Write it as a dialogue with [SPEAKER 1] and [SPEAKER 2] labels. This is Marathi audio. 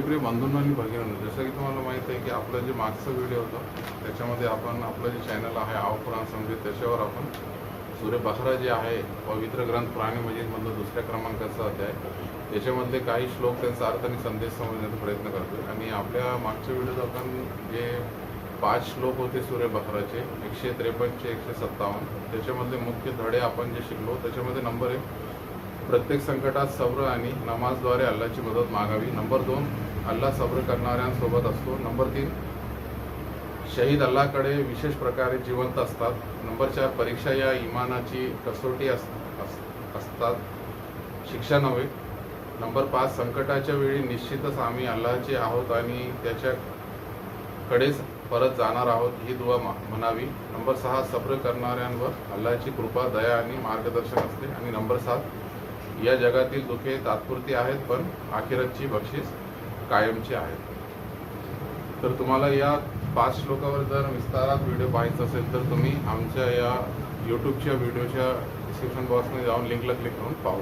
[SPEAKER 1] प्रिय बंधूंनो आणि भगिनींनो, जसं की तुम्हाला माहीत आहे की आपलं जे मागचं व्हिडिओ होतं त्याच्यामध्ये आपण आपलं जे चॅनल आहे आव कुराण समजूत, त्याच्यावर आपण सूर्य बकरा जे आहे पवित्र ग्रंथ पुराणी मजीदमधलं दुसऱ्या क्रमांकाचा अध्याय, त्याच्यामधले काही श्लोक त्यांचा अर्थ आणि संदेश समजण्याचा प्रयत्न करतो. आणि आपल्या मागच्या व्हिडिओत आपण जे 5 श्लोक होते सूर्य बकराचे 153 चे 157, त्याच्यामधले मुख्य धडे आपण जे शिकलो. त्याच्यामध्ये नंबर 1, प्रत्येक संकटात सब्र आणि नमाजद्वारे अल्लाची मदत मागावी. नंबर 2, अल्लाह सब्र करणाऱ्यांसोबत असतो. नंबर 3, शहीद अल्लाहकडे विशेष प्रकारे जिवंत असतात. नंबर 4, परीक्षा या इमानाची कसोटी असतात, शिक्षा नव्हे. नंबर 5, संकटाच्या वेळी निश्चितच आम्ही अल्लाहचे आहोत आणि त्याच्याकडेच परत जाणार आहोत ही दुआ म्हणावी. नंबर 6, सब्र करणाऱ्यांवर अल्लाहची कृपा, दया आणि मार्गदर्शन असते. आणि नंबर 7, या जगातील दुःखे तात्पुरती आहेत पण आखिरतची बक्षीस कायमची आहेत. तर तुम्हाला या 5 श्लोकावर जर विस्तारात व्हिडिओ पाहायचा असेल तर तुम्ही आमच्या या यूट्यूबच्या व्हिडिओच्या डिस्क्रिप्शन बॉक्समध्ये जाऊन लिंकला क्लिक करून पाहू.